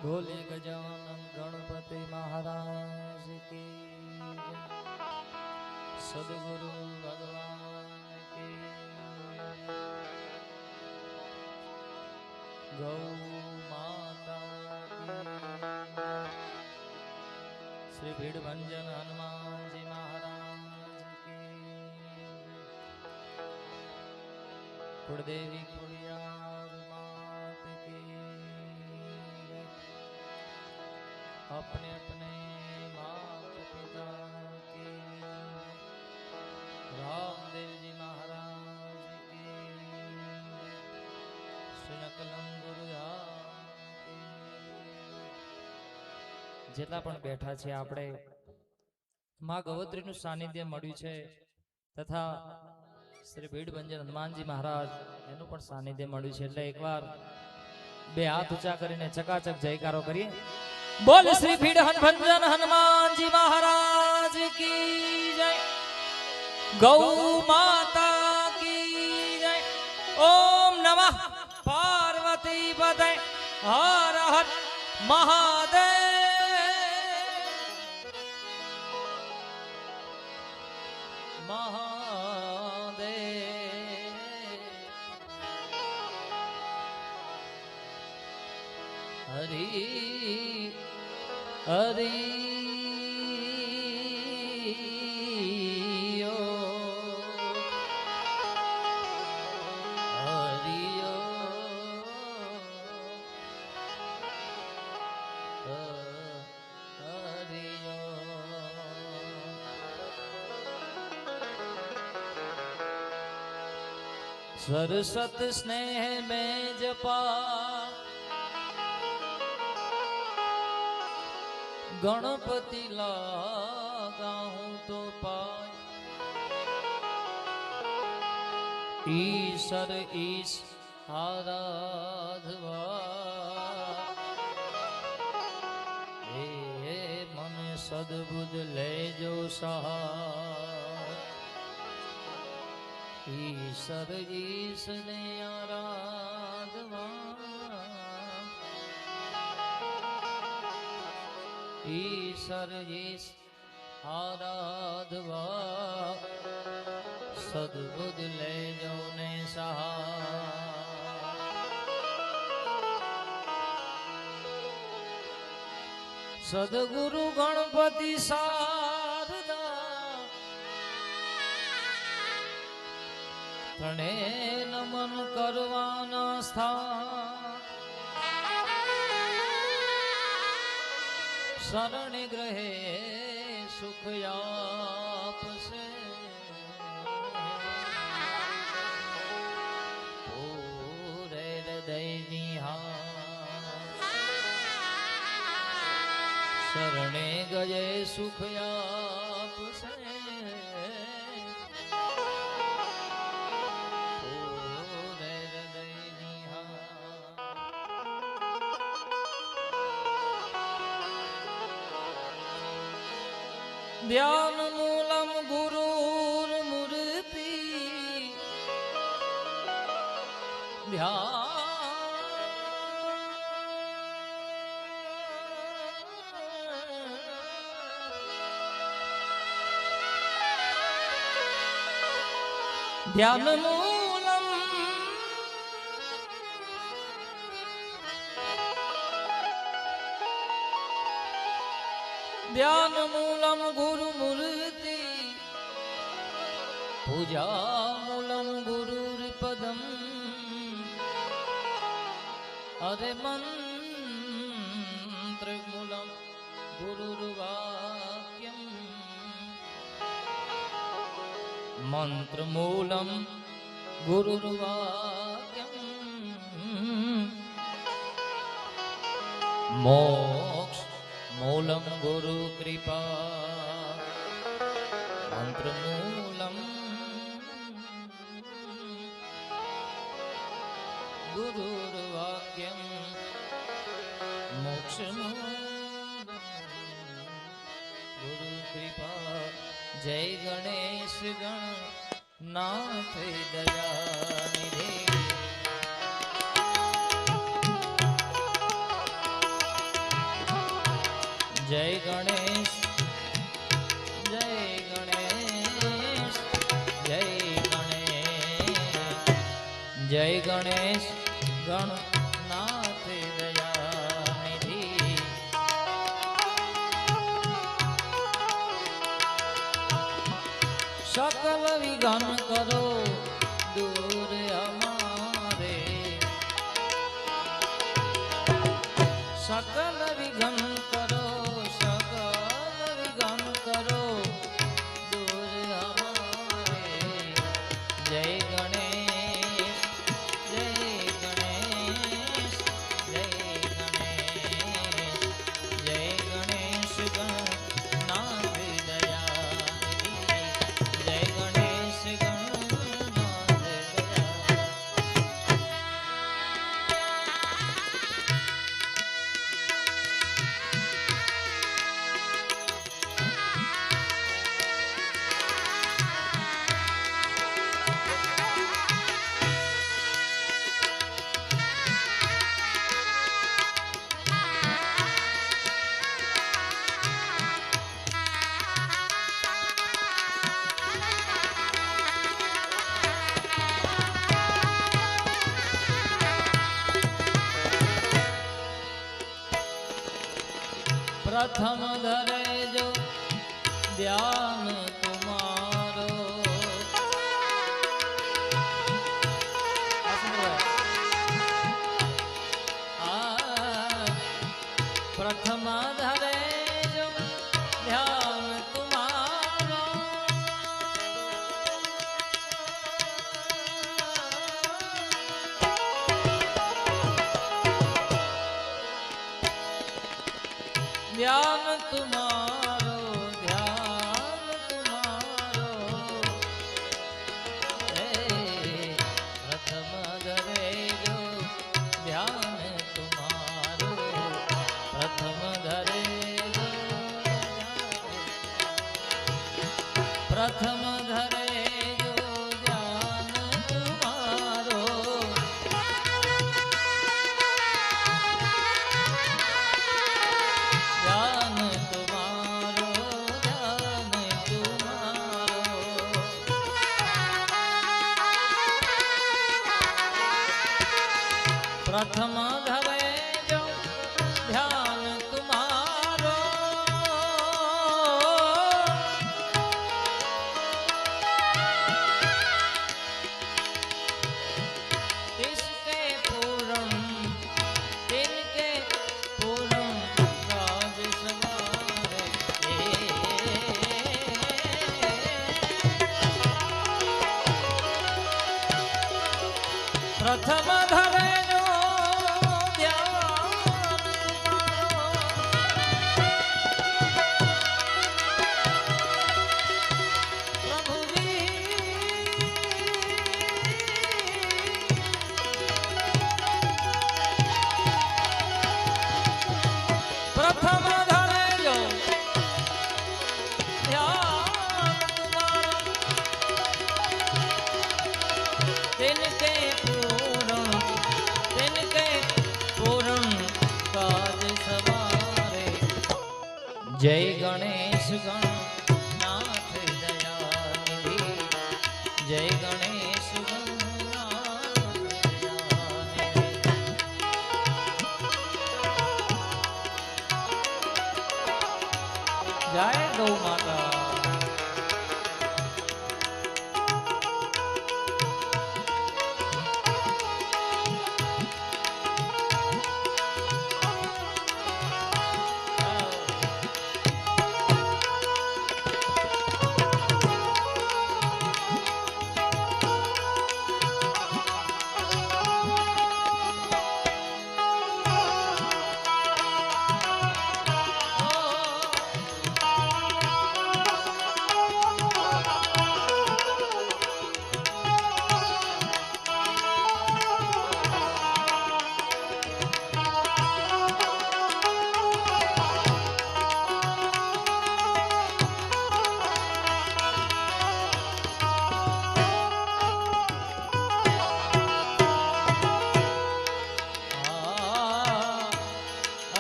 बोले गजानन गणपति महाराज की सदगुरु भगवान की गौ माता की श्री भीड़भंजन हनुमान जी महाराज की कुलदेवी कुलियार मात की अपने अपने माता पिता की रामदेव जी महाराज की सुनकलम गुरुधाम की જેટલા પણ બેઠા છે આપણે માં ગવત્રીનું સાનિધ્ય મળ્યું છે તથા શ્રી ભીડભંજન હનુમાનજી મહારાજ એનું પણ સાનિધ્ય મળ્યું છે એટલે એકવાર બે હાથ ઊંચા કરીને ચકાચક જયકારો કરીએ बोल श्री भीड़भंजन हनुमान जी महाराज की जय गौ माता की जय ओम नमः पार्वती पते हर हर महादेव महादेव हरि हरि हरियो हरियो सरसत स्नेह में जपा गणपति लगाऊं तो पाए ईश्वर ईश आराधवा हे मन सद्बुद्ध ले जो सहाय ईश्वर ईश ने आराधवा ईश्वर ईश आराधवा सद्बुद्ध ले जो ने सहाय सद्गुरु गणपति शारदा तणे नमन करवाना स्थान शरण ग्रहे सुख आपसे पूरे हृदय निहार शरणे गए सुख आपसे पूरे हृदय निहार ध्यान मूलम गुरुर मूर्ति ध्यान मूलम ध्यान मूलम गुरु मूर्ति पूजा मूलम गुरुर्पदम अरे मंत्र मूलम गुरुर्वाक्यम मंत्र मूलम गुरुर्वाक्यम मोक्ष मूलम गुरु कृपा मंत्र मूलम गुरुर्वाक्यम मोक्ष ગુરુ કૃપા જય ગણેશ ગણનાથ દયા નિધિ જય ગણેશ જય ગણેશ જય ગણેશ જય ગણેશ ગણનાથ દયા નિધિ सकल विघन करो दूर हमारे सकल विघन करो दूर हमारे जय गणेश जय गणेश जय गणेश जय गणेश गणनाथ दया जय गणेश गणनाथ दया प्रथम धरे जो ध्यान तुम्हारो प्रथम धरे जो ध्यान तुम्हारो ध्यान तुम्हारो प्रथम धरे जो ध्यान तुम्हारो प्रथम धरे जो प्रथम धरे जो ध्यान तुम्हारो ध्यान तुम्हारो प्रथम धरे जो ध्यान तुम्हारो तिसके पूर्ण तिनके पूर्ण राज सवारे प्रथम धरे जो प्रथम धरे जो ध्यान तुम्हारो तिनके पूर्ण काज सवारे जय गणेश गणनाथ दया निधि जय गणेश गणनाथ दया निधि जय गौ माता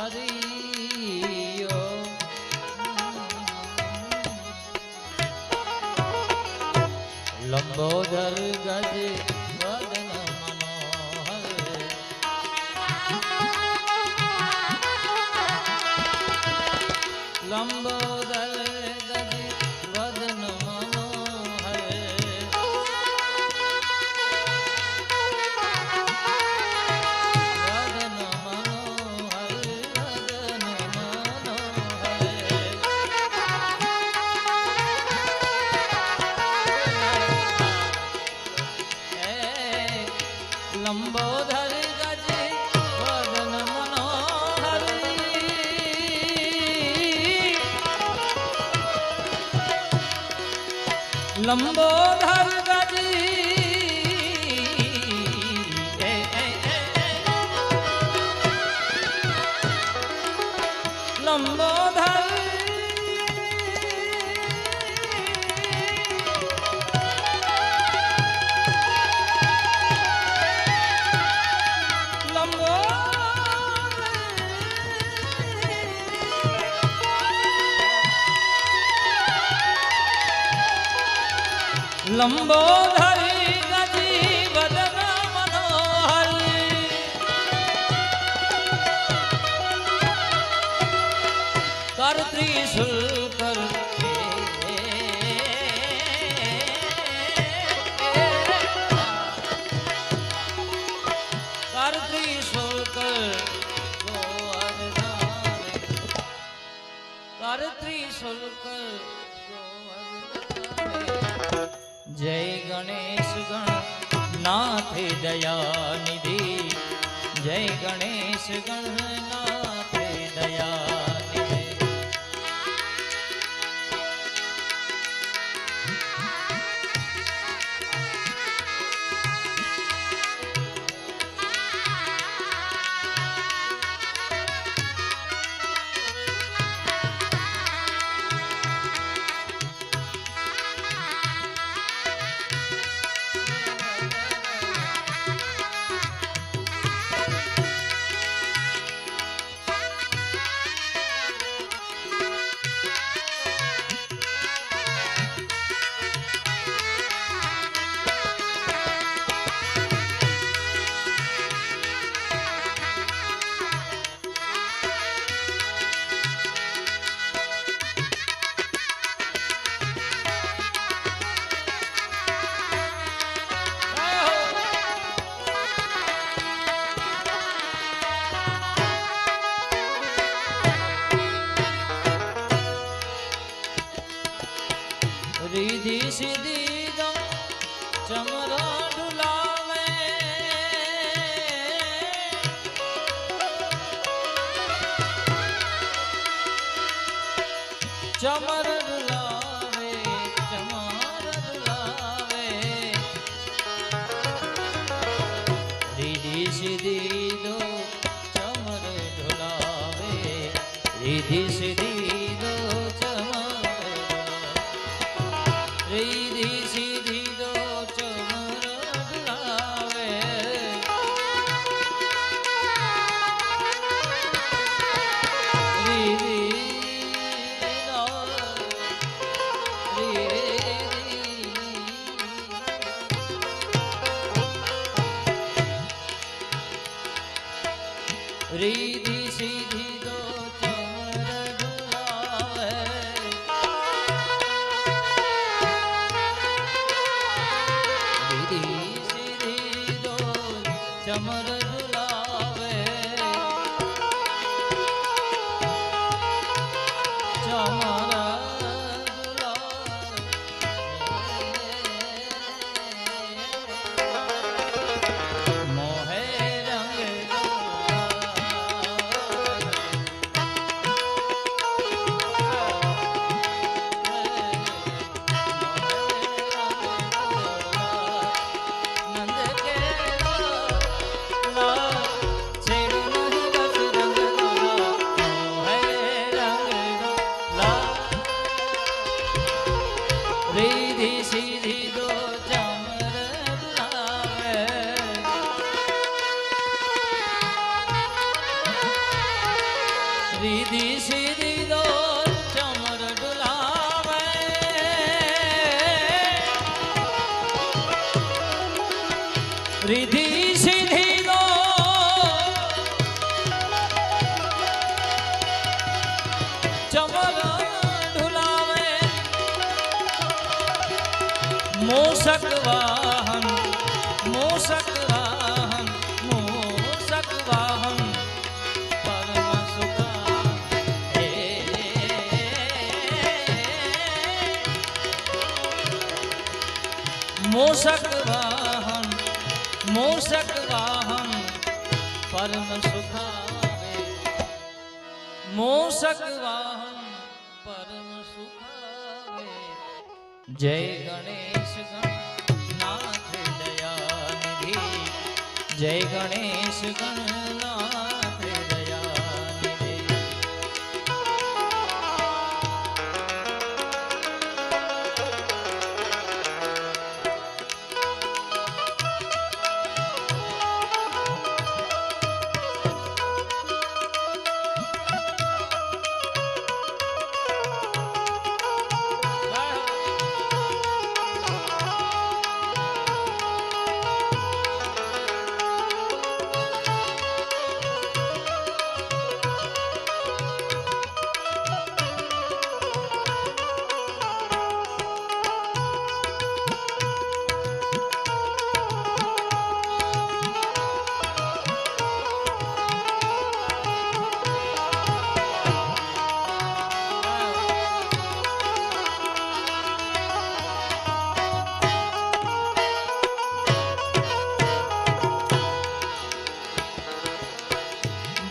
હરિયો લંબોદર ગજ વદન મનોહર લંબોદર ગજ વદન મનોહર વદન મનોહર વદન મનોહર લંબોદર ગજ વદન મનોહર લંબોદર ગજ લંબોદર લંબોધરી ગજી વદન મનોહર કર ત્રિશુલ કર કર ત્રિશુલ કર કર ત્રિશુલ કર જય ગણેશ ગણનાથ દયાનિધિ જય ગણેશ ગણનાથ દયાનિધિ रिधि सिद्धि दम चमरा डुलावे चमर डुलावे चमर डुलावे रिधि सिद्धि दो चमर डुलावे रिधि सिद्धि दो रिधि सिद्धि दो चमर डुलावे रिधि दो रिधि सिद्धि दो चमर डुलावे રીધી સીધી દોર ચમર ડુલાવે રીધી સીધી દોર ચમર ડુલાવે મૂષક વાહન મૂષક વાહન મૂષક વાહન मूषक वाहन परम सुखावे मूषक वाहन परम सुखावे जय गणेश गणनाथ दयानिधि जय गणेश गणनाथ दयानिधि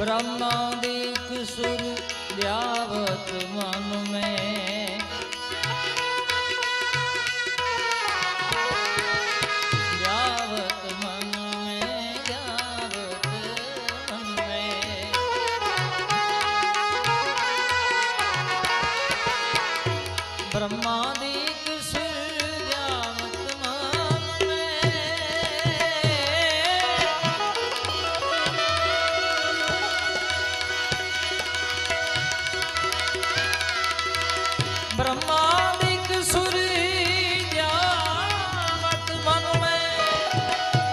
ब्रह्मादिक सुर व्यावत मन में व्यावत मन में व्यावत मन में ब्रह्मादिक सुर व्यावत मन में ब्रह्मादिक सुर व्यावत मन में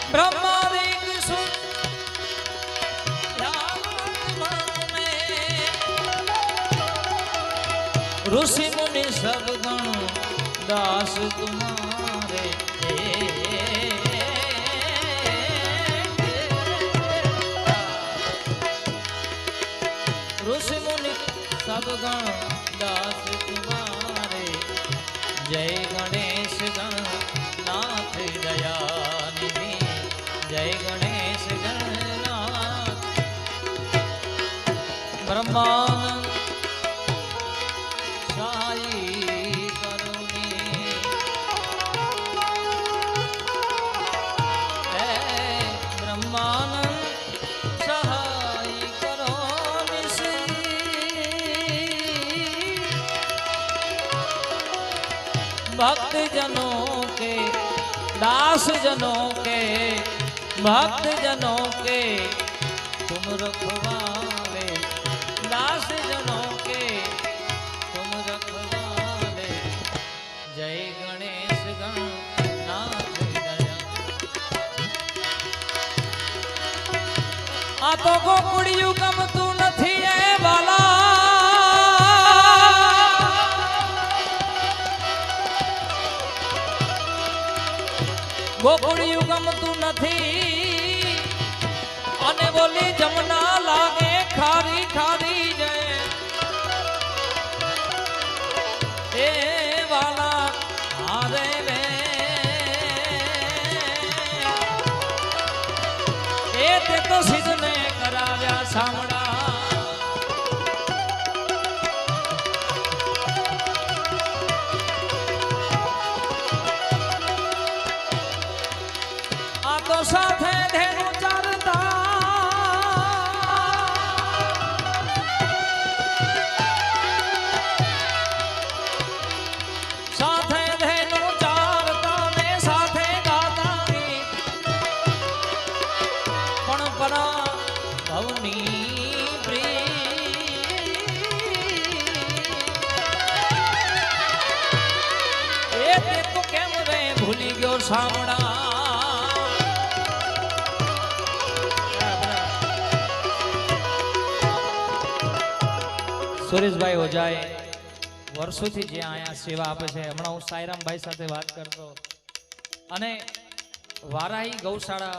ब्रह्मादिक सुर व्यावत मन में ऋषि मुनि सब गण दास तुम्हारे ऋषि मुनि सब गण दास तुम्हारे जय गणेश गणनाथ दयानिधि जय गणेश गणनाथ ब्रह्मानंद साई भक्त जनों के दास जनों के भक्त जनों के तुम रखवाले दास जनों के तुम रखवाले जय गणेश गणनाथ दया आ तो गोकुड़िયું ગમતું નથી એ વાલા गोकुड़िયું ગમતું નથી અને બોલી જમના લાગે ખારી ખારી જાય એ વાલા હારે રે એ તે તો સિદ્ધને કરાવ્યા સામડા तो साथे धेनु चरता સામણા સુરેશભાઈ ઓજાએ વર્ષોથી જે અહીંયા સેવા આપે છે. હમણાં હું સાયરામભાઈ સાથે વાત કરતો અને વારાહી ગૌશાળા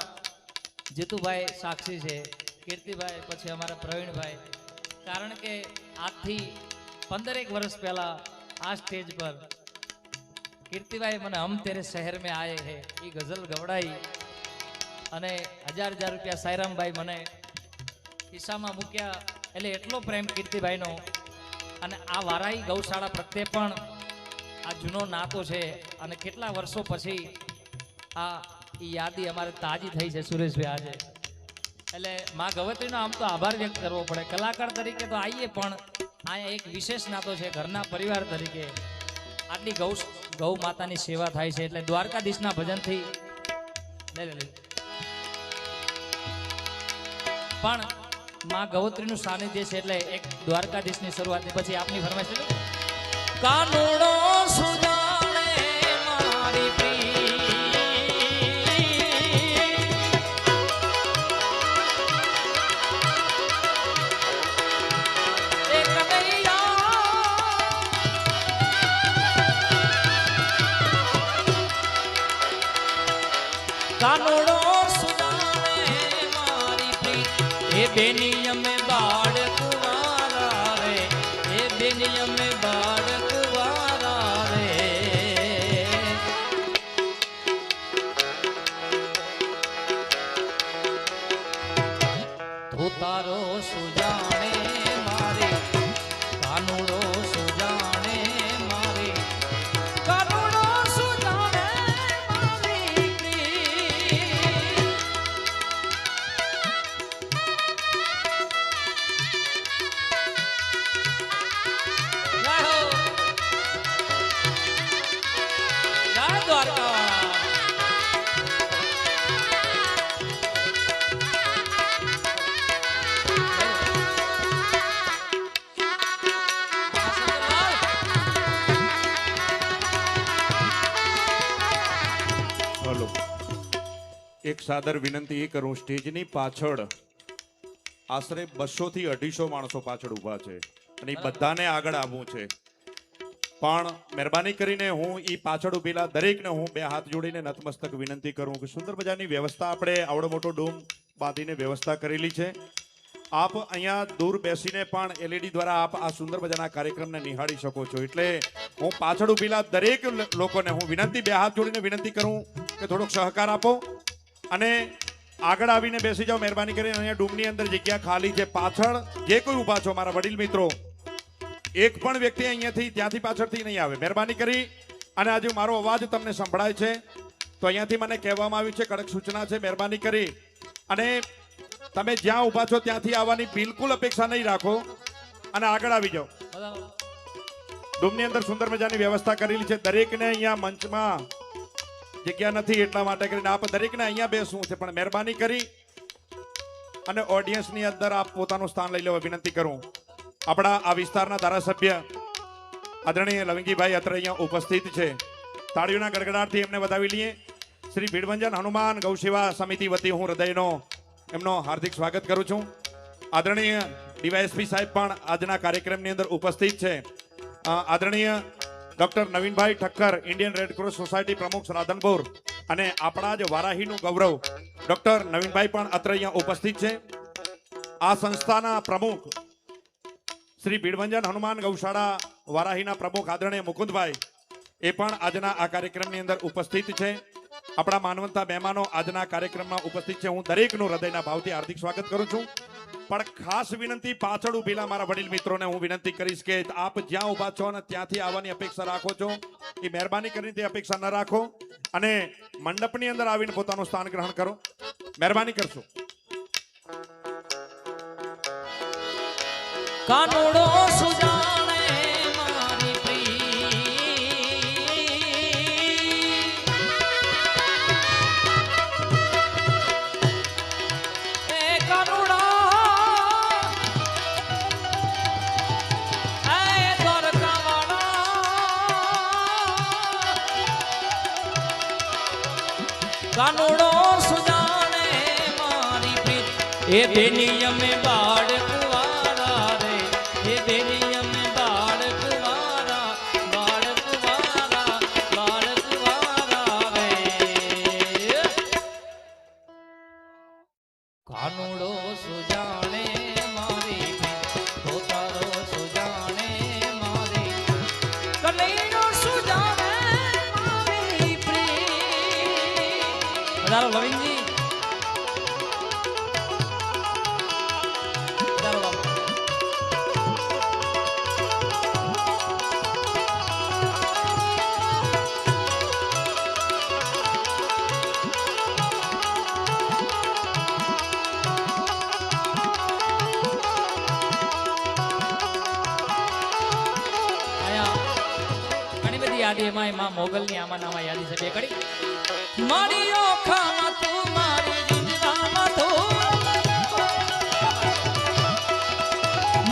જીતુભાઈ સાક્ષી છે, કીર્તિભાઈ, પછી અમારા પ્રવીણભાઈ. કારણ કે આજથી 15 વર્ષ પહેલા આ સ્ટેજ પર કીર્તિભાઈ મને હમ તેરે શહેર મેં આए હે એ ગઝલ ગવડાઈ અને 1000 રૂપિયા સાયરામભાઈ મને ખિસ્સામાં મૂક્યા. એટલે એટલો પ્રેમ કીર્તિભાઈનો. અને આ વારાહી ગૌશાળા પ્રત્યે પણ આ જૂનો નાતો છે અને કેટલા વર્ષો પછી આ યાદી અમારે તાજી થઈ છે સુરેશભાઈ આજે. એટલે માં ગવત્રીનો આમ તો આભાર વ્યક્ત કરવો પડે. કલાકાર તરીકે તો આવીએ પણ અહીંયા એક વિશેષ નાતો છે ઘરના પરિવાર તરીકે. આટલી ગૌ માતાની સેવા થાય છે એટલે દ્વારકાધીશના ભજનથી પણ માં ગવત્રીનું સાનિધ્ય છે એટલે એક દ્વારકાધીશની શરૂઆતની પછી આપની ફરમાઈશ છે. કાનુડો સુજાણે મારી કાનુડો સુજાણે મારી પ્રીત એ બેની અમે બાળક વારા રે, એ બેની અમે બાળક વારા રે. તું તારો સુજાણે મારી કાનુડો સુજાણે મારી કાનુડો સુજાણે મારી પ્રીત. એક સાદર વિનંતી એ કરું, સ્ટેજની પાછળ આશરે 200 થી 250 માણસો પાછળ ઊભા છે અને એ બધાને આગળ આવવું છે. પણ મહેરબાની કરીને હું એ પાછળ ઊભેલા દરેકને હું 2 હાથ જોડીને નતમસ્તક વિનંતી કરું કે સુંદર મજાની વ્યવસ્થા આપણે આવડો મોટો ડોમ બાંધીને વ્યવસ્થા કરેલી છે. આપ અહીંયા દૂર બેસીને પણ LED દ્વારા આપ આ સુંદર મજાના કાર્યક્રમને નિહાળી શકો છો. એટલે હું પાછળ ઊભેલા દરેક લોકોને હું વિનંતી 2 હાથ જોડીને વિનંતી કરું કે થોડોક સહકાર આપો અને આગળ આવીને બેસી જાઓ. મહેરબાની કરીને અહીંયા ડૂમની અંદર જગ્યા ખાલી છે. પાછળ જે કોઈ ઊભા છો મારા વડીલ મિત્રો, એક પણ વ્યક્તિ અહીંયાથી ત્યાંથી પાછળથી નહીં આવે. મહેરબાની કરી અને આજે મારો અવાજ તમને સંભળાય છે તો અહીંયાથી મને કહેવામાં આવ્યું છે, કડક સૂચના છે, મહેરબાની કરી અને તમે જ્યાં ઊભા છો ત્યાંથી આવવાની બિલકુલ અપેક્ષા નહીં રાખો અને આગળ આવી જાઓ. ડૂમની અંદર સુંદર મજાની વ્યવસ્થા કરેલી છે. દરેકને અહીંયા મંચમાં જગ્યા નથી એટલા માટે કરીને આપ દરેકને અહીંયા બેસવું છે, પણ મહેરબાની કરી અને ઓડિયન્સની અંદર આપ પોતાનું સ્થાન લઈ લેવા વિનંતી કરું. આપણા આ વિસ્તારના ધારાસભ્ય આદરણીય લવિંગીભાઈ અત્રે અહીંયા ઉપસ્થિત છે. તાળીઓના ગડગડાટથી એમને વધાવી લઈએ. શ્રી ભીડભંજન હનુમાન ગૌસેવા સમિતિ વતી હું હૃદયનો એમનો હાર્દિક સ્વાગત કરું છું. આદરણીય ડીવાયએસપી સાહેબ પણ આજના કાર્યક્રમની અંદર ઉપસ્થિત છે. આદરણીય doctor Navinbhai Thakkar, Indian Red Cross society પ્રમુખ રાધનપુર, અને આપણા જ વારાહીનું ગૌરવ ડોક્ટર નવીનભાઈ પણ અત્રે અહીંયા ઉપસ્થિત છે. આ સંસ્થાના પ્રમુખ શ્રી ભીડભંજન હનુમાન ગૌશાળા વારાહીના પ્રમુખ આદરણીય મુકુંદભાઈ એ પણ આજના આ કાર્યક્રમની અંદર ઉપસ્થિત છે. આપણા માનવંતા મહેમાનો આજના કાર્યક્રમમાં ઉપસ્થિત છે. હું દરેકનું હૃદયના ભાવથી હાર્દિક સ્વાગત કરું છું. પણ ખાસ વિનંતી, પાછળ ઊભેલા મારા વડીલ મિત્રોને હું વિનંતી કરીશ કે આપ જ્યાં ઊભા છો અને ત્યાંથી આવવાની અપેક્ષા રાખો છો એ મહેરબાની કરીને તે અપેક્ષા ન રાખો અને મંડપની અંદર આવીને પોતાનું સ્થાન ગ્રહણ કરો. મહેરબાની કરશો. કાનુડો સુજાણે મારી પ્રીત એ કાનુડા એ દ્વારકાવાળા કાનુડો સુજાણે મારી પ્રીત એ બેની અમે બાળ કુવારા રે એ બેની અમે બાળ કુવારા બાળ કુવારા બાળ કુવારા રે કાનુડો સુજાણે મારી પ્રીત તો તારો સુજાણે મારી કનૈયો સુજાણે મારી પ્રીત વધારો લવિંગજી વધારો બાપુ. ઘણી બધી યાદી એમાં મોગલની આમાં નામાં યાદી છે બે કડી મારી ઓખામાં તું મારી જિંદગામાં તું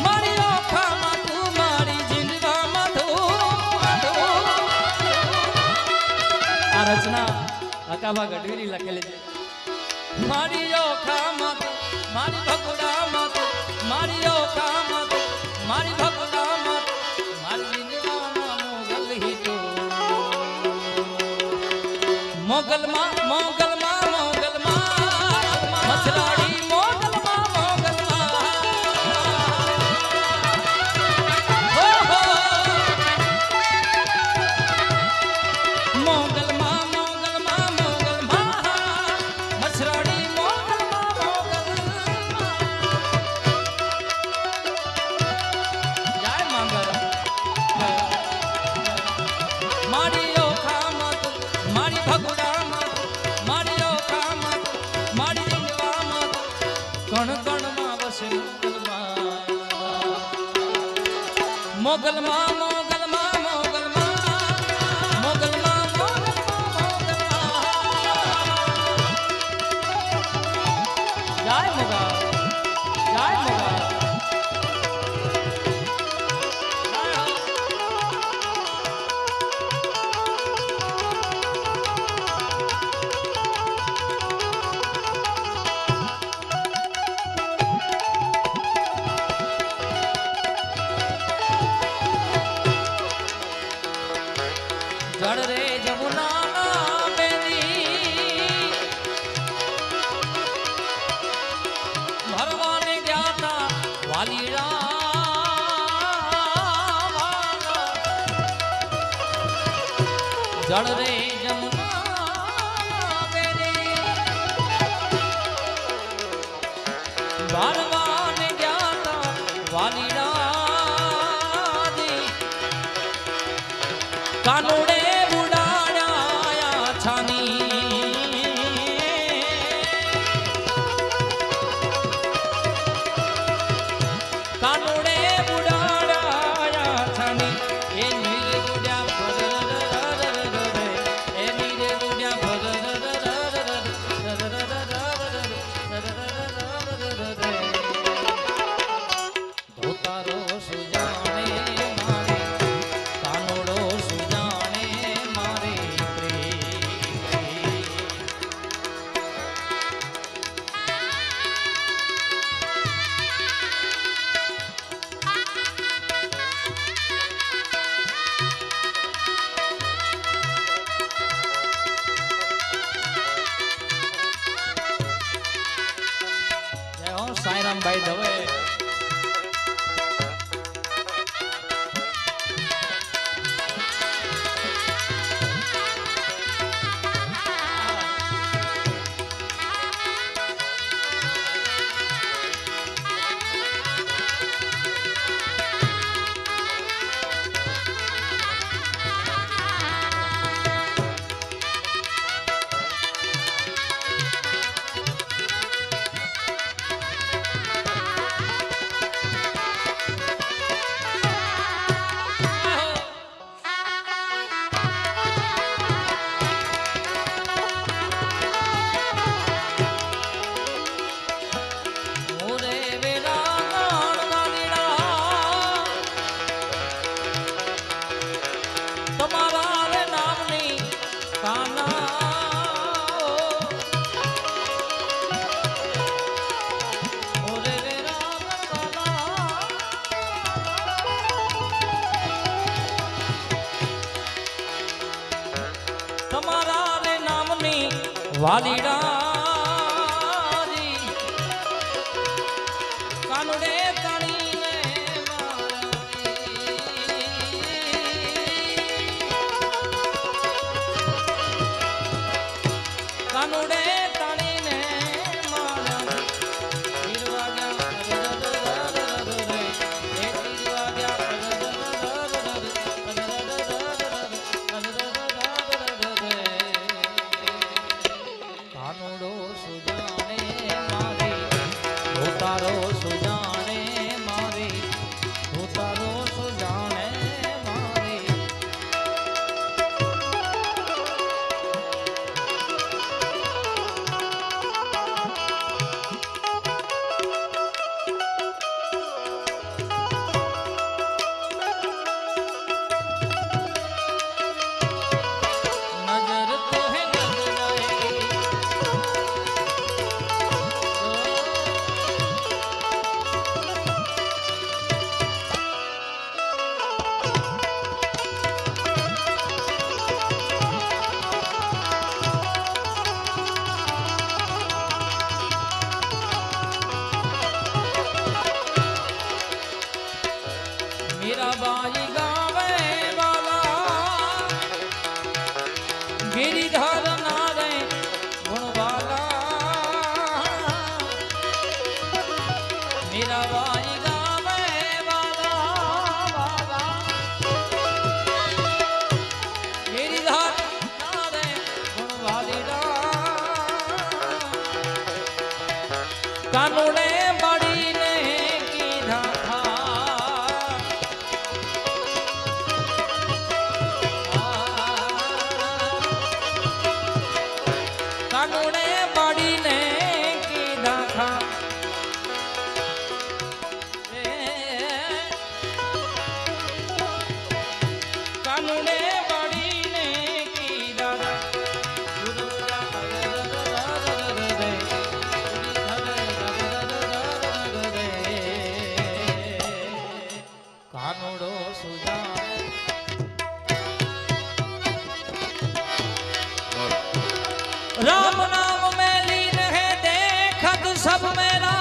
મારી ઓખામાં તું મારી જિંદગામાં તું આ રચના હકાભા ગઢવીની લખેલી છે મારી ઓખામાં તું મારી ભગુડામાં તું મારી ઓખામાં તું મારી ભગુડામાં તું મારી જિંદગામાં મોગલ હી તું મોગલમાં મોગલમાં મોગલમાં મસરાડી મોગલમાં મોગલમાં હો હો મોગલમાં મોગલમાં મોગલમાં મસરાડી મોગલમાં મોગલમાં જય મંગલ મારી ઓખામાં તું મારી ભગુડામાં તું મારી ઓખામાં તું મારી જીંદવામાં તું કણ કણમાં વસે મોગલમાં મોગલમાં મોગલમાં મોગલમાં મોગલમાં જય મોગલ જય મોગલ જળ રે જમુના બેની ભરવાને ગયા તા વાલીરા જળ રે જમુના બેની ભરવાને ગયા તા વાલીરા કાનુડે બુડાડ્યા છાની કાનુડે બુડાડ્યા છાની એ નીરે ગુડ્યા એ નીરે ગુડ્યા ધોતારો સુજાણે મારે કાનુડો સુજાણે વાલીડાજી કાનુડે તણીને કાનુડે તણીને કાનુડો સુજાણે મારે ભૂતારો સુજાણે મારે ભૂતારો સુજાણે મારે નજર તો હે મીરાબાઈ ગાવે વાલા ગિરિધર નારે ગુણવાલા મીરાબાઈ ગાવે વાલા ગિરિધર નારે ગુણવાલીડા કાનુડે બળીને કીધા કાનુડે બાડીને કીધા ખા કાનુડે બાડીને કીધા કાનુડો સુજા राम नाम में लीन है देखत सब मेरा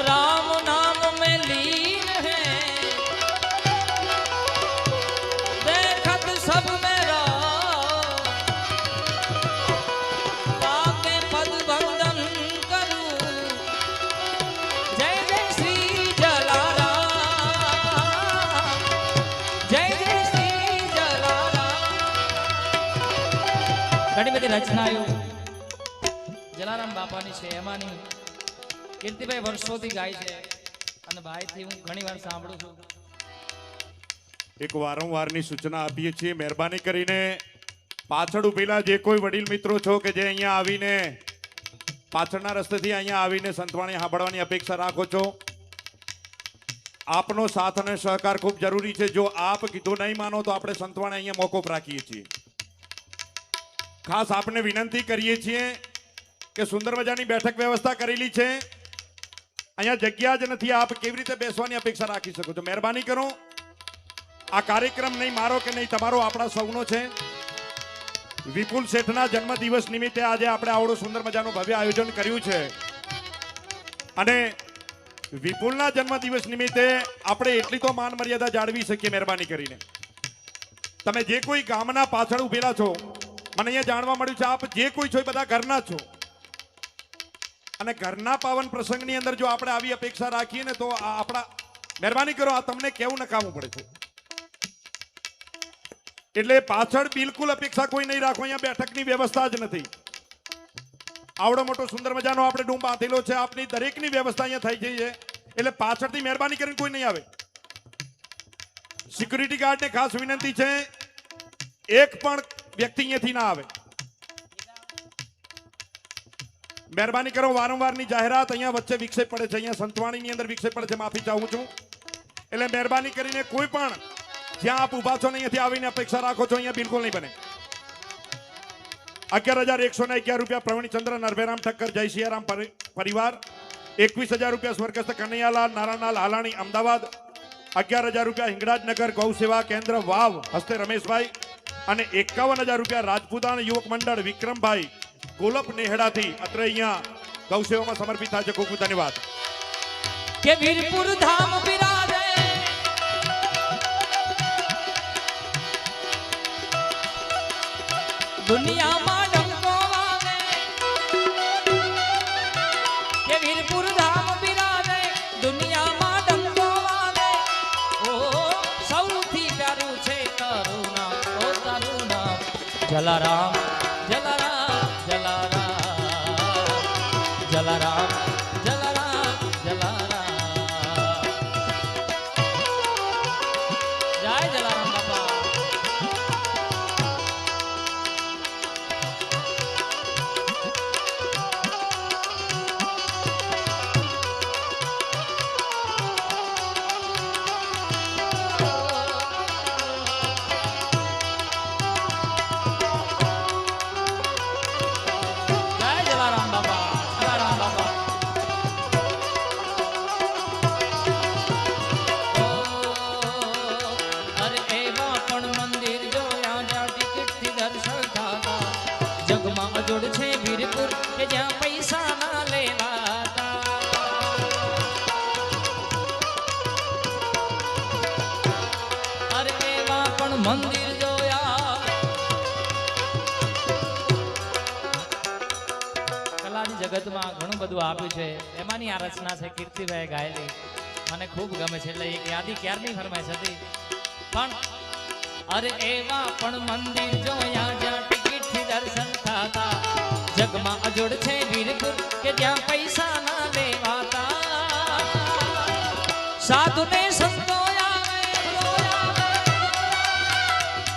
राम नाम में लीन है देखत सब मेरा पाके पद बंदन करूं जय जय श्री जलाराम जय जय ઘણી બધી રચનાઓ જલારામ બાપાની છે એમાંની કીર્તિભાઈ વર્ષોથી ગાય છે અને ભાઈથી હું ઘણી વાર સાંભળું છું એક વારંવારની સૂચના આપીએ છીએ મહેરબાની કરીને પાછળ ઉભેલા જે કોઈ વડીલ મિત્રો છો કે જે અહીંયા આવીને પાછળના રસ્તેથી અહીંયા આવીને સંતવાણી સાંભળવાની અપેક્ષા રાખો છો આપનો સાથ અને સહકાર ખૂબ જરૂરી છે જો આપ કીધું નહીં માનો તો આપણે સંતવાણી અહીંયા મોકૂફ રાખીએ છીએ ખાસ આપને વિનંતી કરીએ છીએ કે સુંદર મજાની બેઠક વ્યવસ્થા કરેલી છે અહીંયા જગ્યા જ નથી આપ કેવી રીતે બેસવાની અપેક્ષા રાખી શકો છો મહેરબાની કરો આ કાર્યક્રમ નહીં મારો કે નહીં તમારો આપણા સૌનો છે વિપુલ શેઠના જન્મદિવસ નિમિત્તે આજે આપણે આવડું સુંદર મજાનું ભવ્ય આયોજન કર્યું છે અને વિપુલના જન્મદિવસ નિમિત્તે આપણે એટલી તો માન મર્યાદા જાળવી શકીએ મહેરબાની કરીને તમે જે કોઈ ગામના પાછળ ઉભેલા છો મને અહીંયા જાણવા મળ્યું છે આપ જે કોઈ છો એ બધા ઘરના છો અને ઘરના પાવન પ્રસંગની અંદર જો આપણે આવી અપેક્ષા રાખીએ ને તો આપણા મહેરબાની કરો આ તમને કેવું નકામું પડે છે એટલે પાછળ બિલકુલ અપેક્ષા કોઈ નહીં રાખો અહીંયા બેઠકની વ્યવસ્થા જ નથી આવડો મોટો સુંદર મજાનો આપણે ડૂમ બાંધેલો છે આપની દરેકની વ્યવસ્થા અહીંયા થઈ છે એટલે પાછળથી મહેરબાની કરીને કોઈ નહીં આવે સિક્યુરિટી ગાર્ડને ખાસ વિનંતી છે એક પણ વ્યક્તિ અહીંયાથી ના આવે મહેરબાની કરો વારંવારની જાહેરાત અહીંયા વચ્ચે વિક્ષેપ પડે છે અહીંયા સંતવાણીની અંદર વિક્ષેપ પડે છે માફી ચાહું છું એટલે મહેરબાની કરીને કોઈ પણ જ્યાં આપ ઉભા છો ને અહીંયાથી આવીને અપેક્ષા રાખો છો અહીંયા બિલકુલ નહીં બને 11,111 રૂપિયા પ્રવીણચંદ્ર નરભેરામ ઠક્કર જય સિયારામ પરિવાર 21,000 રૂપિયા સ્વર્ગસ્થ કનૈયાલાલ નારાયણલાલ હાલાણી અમદાવાદ 11,000 રૂપિયા હિંગળાજનગર ગૌ સેવા કેન્દ્ર વાવ હસ્તે રમેશભાઈ અને 51,000 રૂપિયા રાજપૂતાણ યુવક મંડળ વિક્રમભાઈ ગોલપ નેહડાથી અત્રે અહીંયા ગૌસેવામાં સમર્પિત થાય છે. ખૂબ ખૂબ ધન્યવાદ. કે વીરપુર ધામ બિરાજે દુનિયામાં ડંકો વાગે, કે વીરપુર ધામ બિરાજે દુનિયામાં ડંકો વાગે. ઓ સૌથી પ્યારું છે તારું નામ, ઓ તારું નામ જલારામ જલારામ જલારામ જલારામ જલારામ જલારામ. જય જલારામ બાપા. જય જલારામ બાપા. જલારામ બાપા. અરે એવા પણ મંદિર જોયા જ્યાં ટિકિટથી દર્શન થતા, જગમાં અજોડ છે વીરપુર કે જ્યાં પૈસા ના લેવાતા. અરે એવા પણ મંદિર જોયા. કલાની જગતમાં ઘણું બધું આપ્યું છે, એમાંની આ રચના છે કીર્તિભાઈ ગાયેલી, મને ખૂબ ગમે છે. એટલે એક યાદી ક્યારની ફરમાઈશ હતી. પણ અરે એવા પણ મંદિર જોયા જ્યાં ટિકિટથી દર્શન થતા, જગમાં અજોડ છે વીરપુર કે જ્યાં પૈસા ના લેવાતા. સાધુને સંતો આવે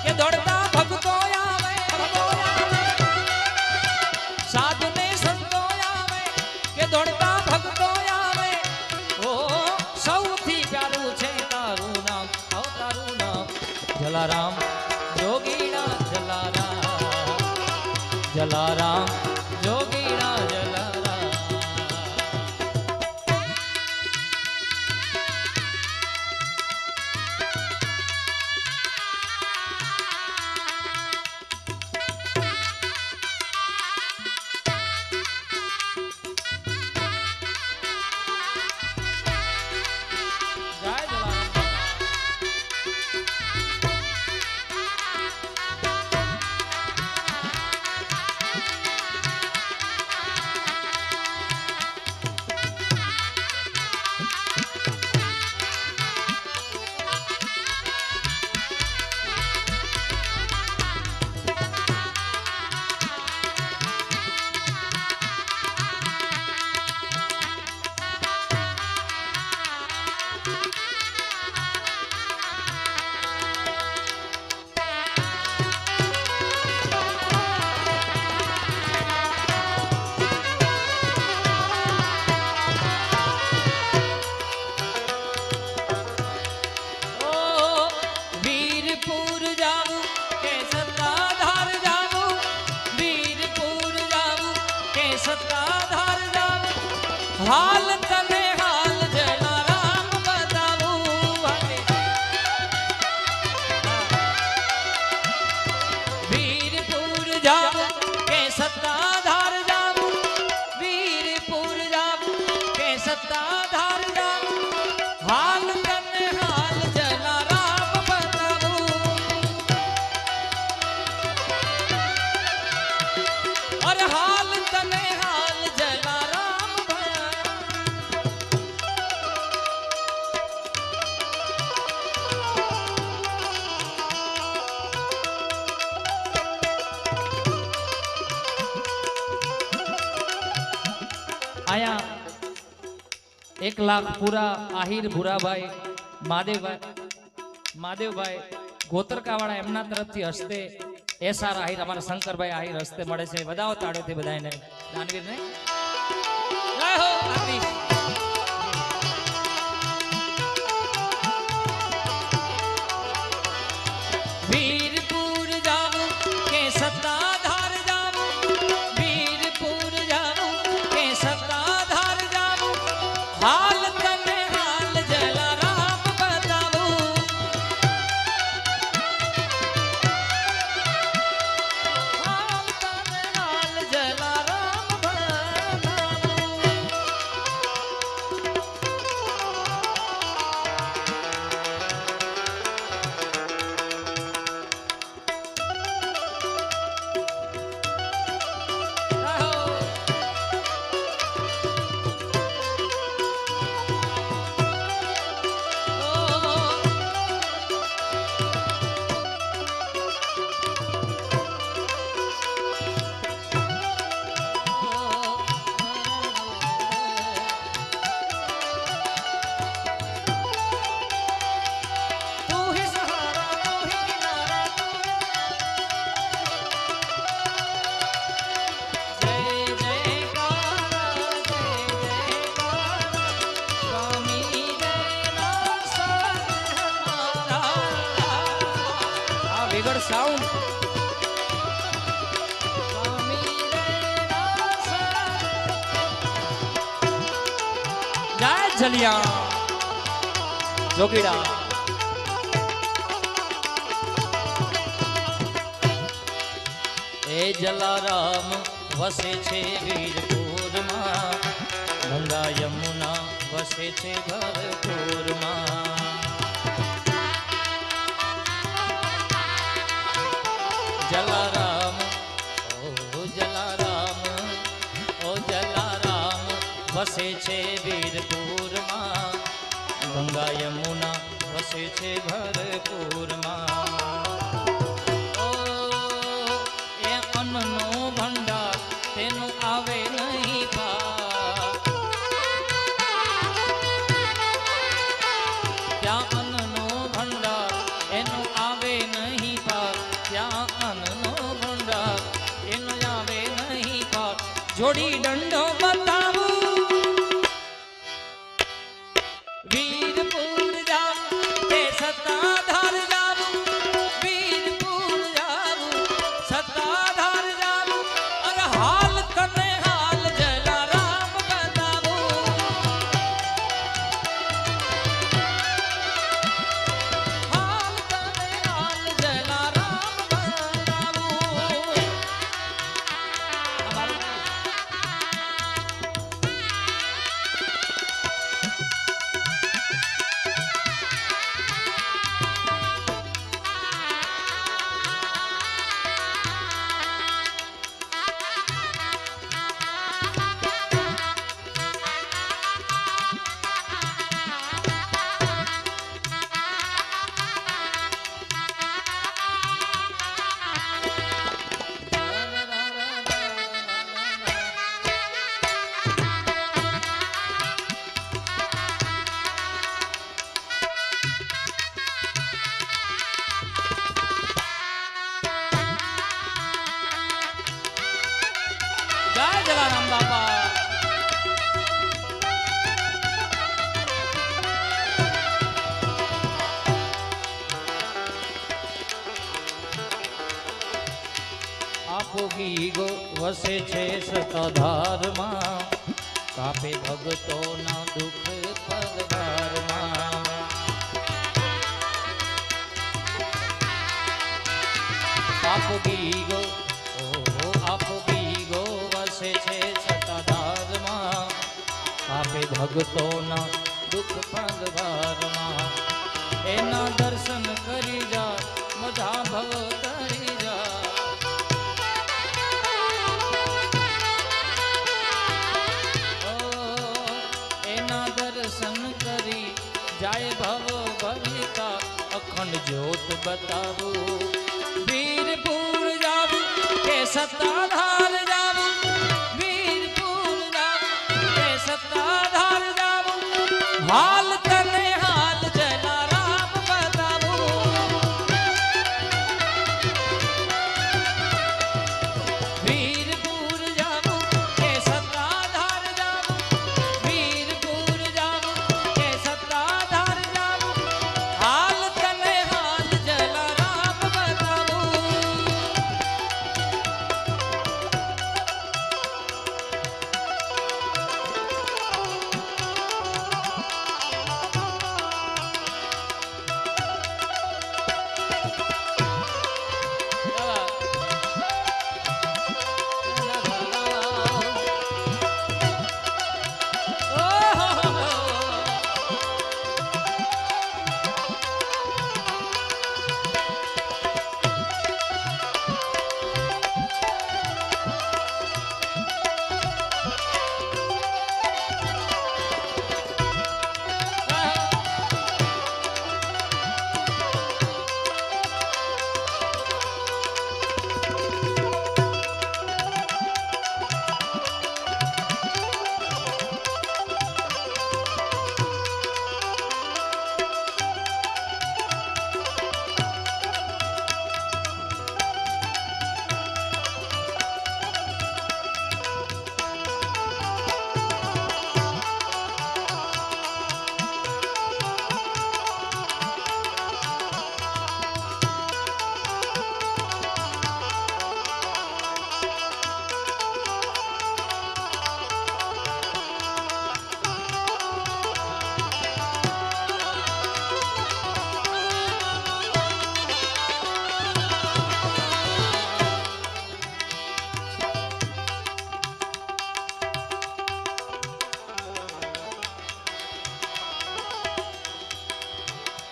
કે દોડતા ભક્તો આવે, સાધુને સંતો આવે કે દોડતા ભક્તો આવે. ઓ સૌથી પ્યારું છે તારું નામ, ઓ તારું નામ જલારામ જોગીણા જલારામ જલારામ જોગીણા જલારામ. જય જલારામ બાપા. ઓ વીરપુર જાવું કે સત્તાધાર જાવું, વીરપુર જાવું કે સત્તાધાર જાવું, હાલ તને હાલ જલારામ બતાવું. વીરપુર જાવું કે સત્તાધાર જાવું, વીરપુર જાવું કે સત્તાધાર જાવું, હાલ તને હાલ જલારામ બતાવું. અરે હાલ તને હાલ જલારામ બતાવું. આયા 1 લાખ પૂરા આહિર ભૂરાભાઈ મહાદેવભાઈ ગોતરકાવાળા એમના તરફથી હસ્તે એસઆર આહિર અમારા શંકરભાઈ આહિર હસ્તે મળે છે. વધાવો તાળીઓથી બધાને દાનવીરને. જય હો આદિશ. વીરપુર જાવું કે સત્તાધાર જાવું, વીરપુર જાવું કે સત્તાધાર જાવું, હાલ તને હાલ જલારામ બતાવું. સાઉન્ડ જય જલિયા જોગીડા એ જલારામ વસે છે વીરપુરમાં ગંગા યમુના વસે છે ભરપુરમાં જલારામ ઓ જલારામ ઓ જલારામ વસે છે વીરપુરમાં ગંગા યમુના વસે છે ભરપુરમાં નો ભંડાર તેનું આવે નહીં પાર ત્યાં અન્નનો ભંડાર એનું આવે નહીં પાર ત્યાં અન્નનો ભંડાર એનો આવે નહીં પાર જોડી દંડો બતાવું વીરપુર જાઉં તે સત્તાધાર જાવું વીરપુર જાવું સત્તાધાર હાલ તને હાલ જલારામ બતાવું હાલ તને હાલ જલારામ બતાવું જય જલારામ બાપા આપોગી ગો વસે છે સતાધારમાં કાપે ભગતોના દુઃખ પગભારમાં આપોગી ગો આપોગી ગો વસે છે સતાધારમાં કાપે ભગતોના દુઃખ પગભારમાં એના દર્શન કરી જા બધા ભવ તરી જા એના દર્શન કરી જાય ભવ ભવિતા અખંડ જ્યોત બતાવું વીરપુર જાવું કે સત્તાધાર જાવું વીરપુર જાવું કે સત્તાધાર જાવું હાલ તને હાલ જલારામ બતાવું વીરપુર જાવું કે સત્તાધાર જાવું વીરપુર જાવું કે સત્તાધાર જાવું હાલ તને હાલ જલારામ બતાવું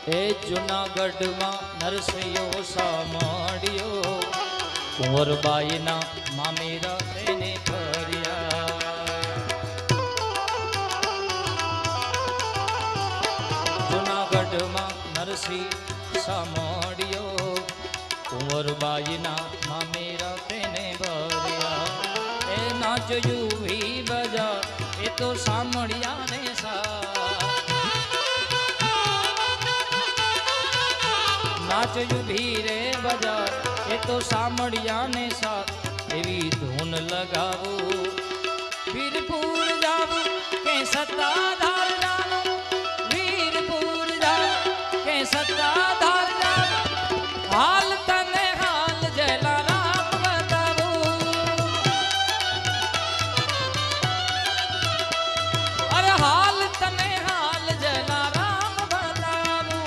એ જુનાગઢમાં નરસિંહો સાંભળ્યો કુંવરબાઈના મામેરા તેને ફર્યા. જુનાગઢમાં નરસિંહ સાંભળ્યો કુંવરબાઈના મામેરા તેને ભર્યા. એ નાચયું ભી બજા એ તો સાંભળ્યા ને સા. નાચયું ભીરે બજાર એ તો સાંભળ્યા ને સાથ એવી ધૂન લગાવો. વીરપુર જાવું કે સત્તાધાર જાવું, વીરપુર જાવું કે સત્તાધાર જાવું, હાલ તને હાલ જલારામ બતાવું. અરે હાલ તને હાલ જલારામ બતાવું.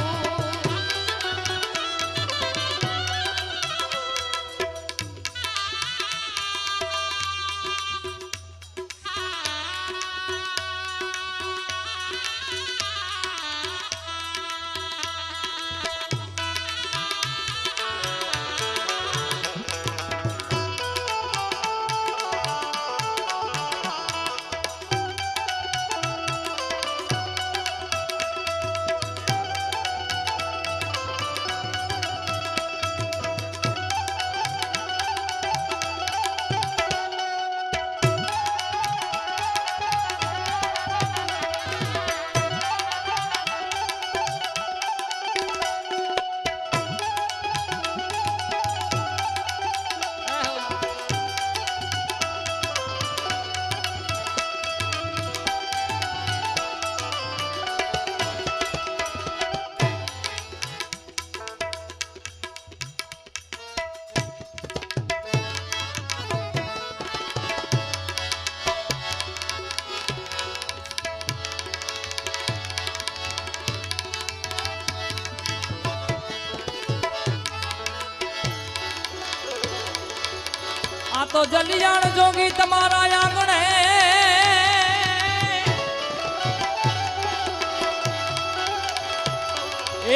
આ તો જલિયાણ જોગી તમારા આંગણે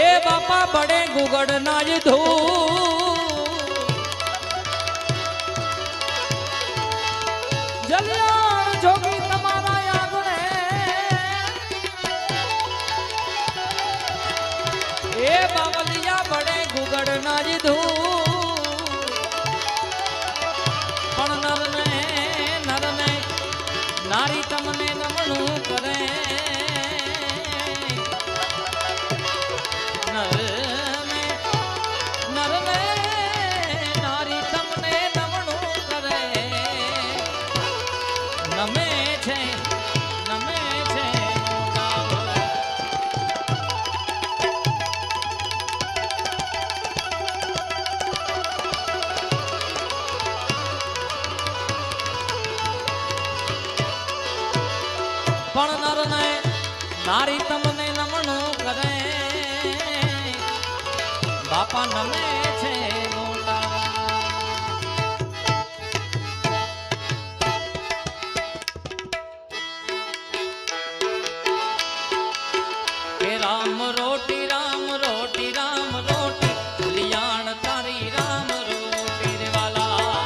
એ બાપા બડે ગુગડ ના જ જલિયાણ જોગી તમારા આંગણે એ બાવલિયા બડે ગુગડ ના જ પણ નરને નારી તમને નમણું કરે. નરને નારી તમને નમણું કરે. નમે છે પણ નરને નારી તમને નમણું કરે. બાપા નમે છે મોટા. કે રામ રોટી રામ રોટી રામ રોટી કલ્યાણ તારી રામ રોટી રે વાલા.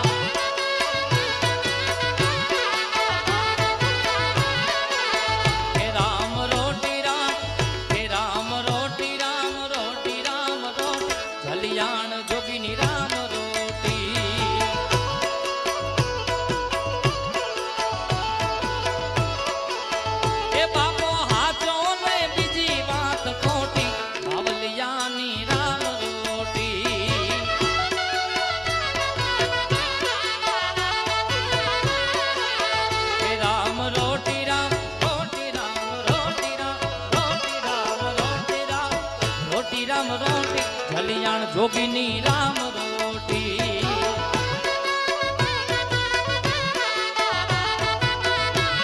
કે રામ રોટી રામ રોટી રામ રોટી કલ્યાણ જોગીની રામ રોટી. એ બાપો હાચો ને બીજી વાત ખોટી બાવલિયાની રામ રોટી. એ રામ રોટી રામ રોટી રામ રોટી રામ રોટી રામ રોટી રામ રોટી રામ રોટી કલ્યાણ જોગીની રામ રોટી.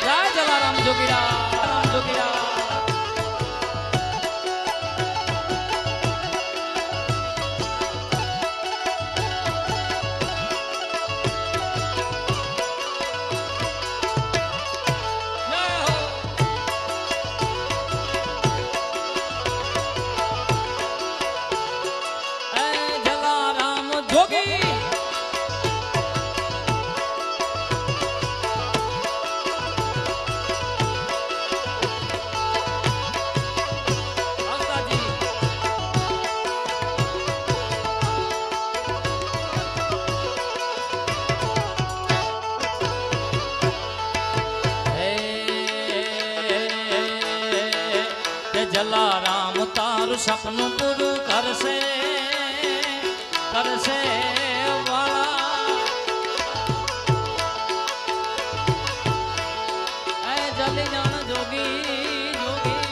જય જલારામ જોગીરા રામ જોગીરા. જય હો. સપનું પૂરું કરશે કરશે વાળા એ જલી જાણ જોગી જોગી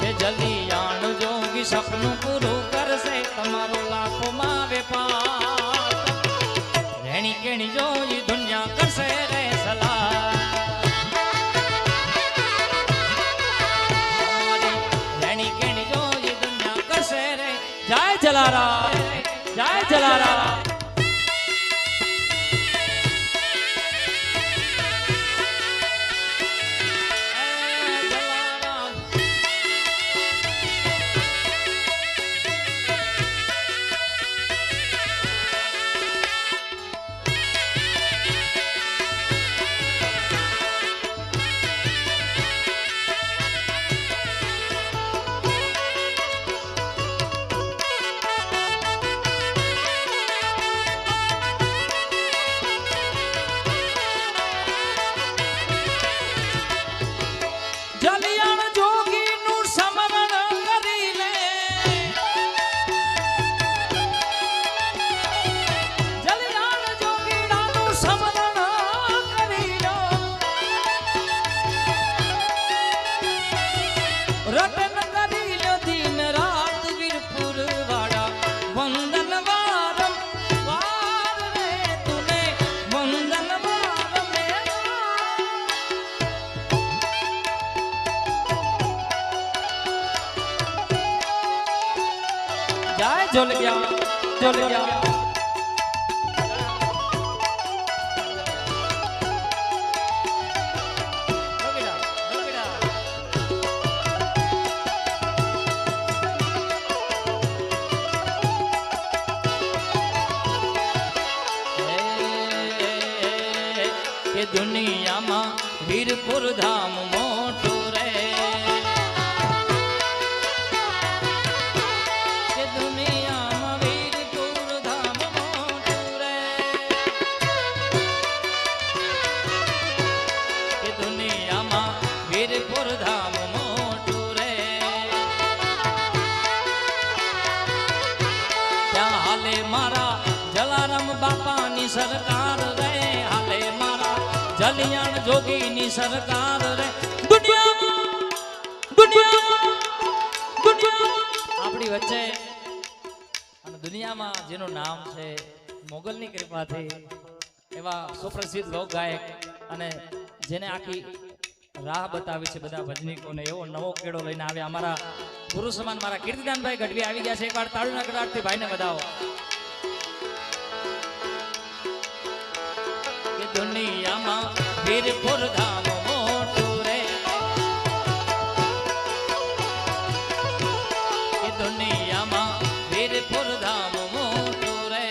એ જલી જાણ જોગી સપનું પૂરું કરશે તમારો લાખોમાં વેપાર રેણી કેણી જોઈ દુનિયા કરશે રે સલાહ જય જલારામ જય જલારામ झुल गया झुल गया दुनिया में वीरपुर धाम मोटू रे दुनिया में वीरपुर धाम मोटू रे दुनिया में वीरपुर धाम मोटू रे क्या हाले मारा जलाराम बापा नी सरकार रे हाले मारा जलियाण जोगी नी सरकार रे दुनिया આપણી વચ્ચે અને દુનિયામાં જેનું નામ છે મોગલની કૃપાથી એવા સુપ્રસિદ્ધ લોક ગાયક અને જેને આખી રાહ બતાવી છે બધા ભજનીકોને એવો નવો કેળો લઈને આવ્યા અમારા ગુરુ સમાન મારા કીર્તિદાનભાઈ ગઢવી આવી ગયા છે એકવાર તાળીના ગડાટથી ભાઈને વધાવો दुनिया में वीरपुर धाम मोटू रे दुनिया में वीरपुर धाम मोटू रे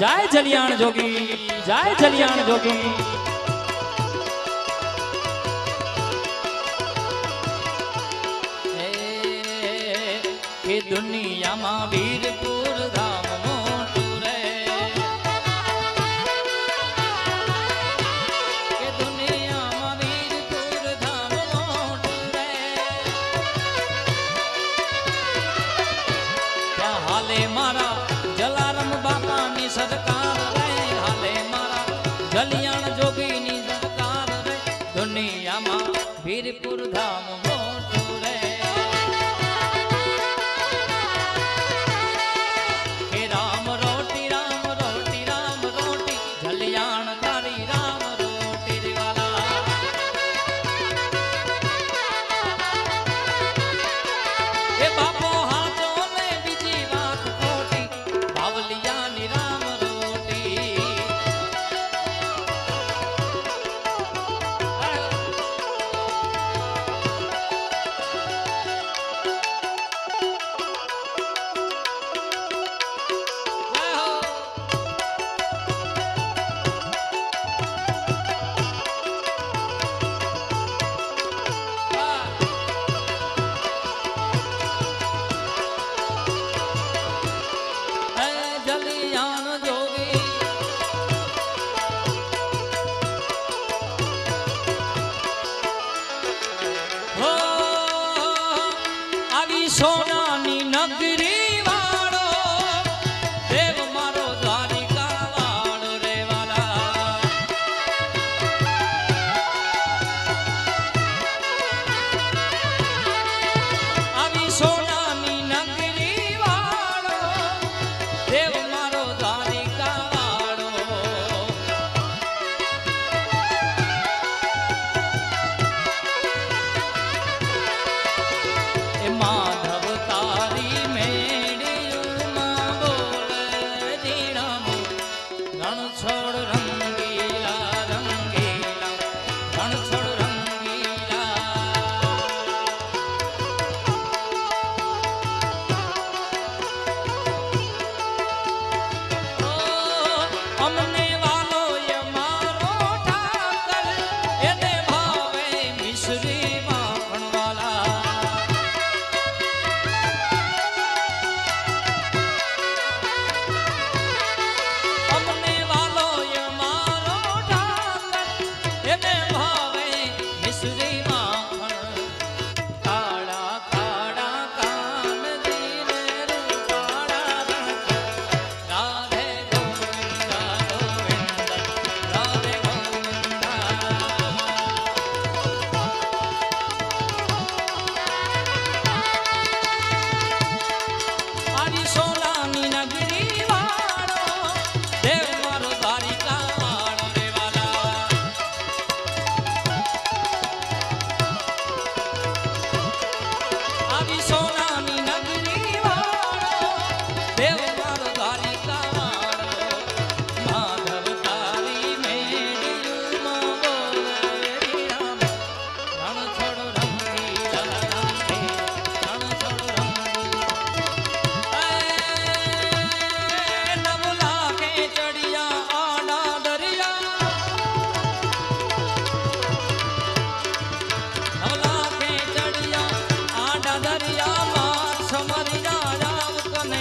जय जलियाण जोगी जय जलियाण जोगी दुनिया में वीरपुर धाम मोटू रे दुनिया में वीरपुर धाम मोटू रे क्या हाले मारा जलाराम बापा नी सरकार रे हाले मारा जलियाण जोगी नी सरकार रे दुनिया में वीरपुर धाम मोटू रे हे राम रोटी जलियाण तारी राम रोटी रे वाला हे बापो हाथों ने बीजी बात खोटी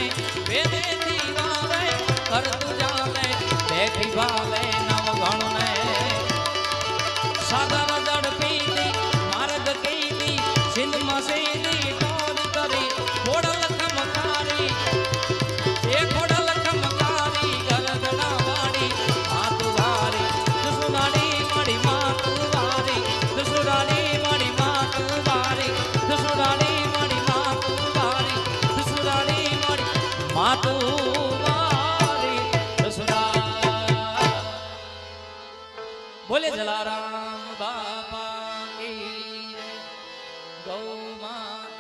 ને વેદે દીવાવે કર તુજાને બેઠી ભાવે નવ ગણ ને સાગર ઝડપી માર્ગ કીધી સિંધમાં સીધી ટોર કરી ખોડલ ખમકારી એ ખોડલ ખમકારી ગરદના વાળી માતુ વારી દુસુરાની મારી માતુ વારી દુસુરાની મારી માતુ વારી દુસુરાની મારી માતુ વારી દુસુરાની મારી માતુ વારી દુસુરા બોલે જલારામ બાપા કી જય. ગૌ માતા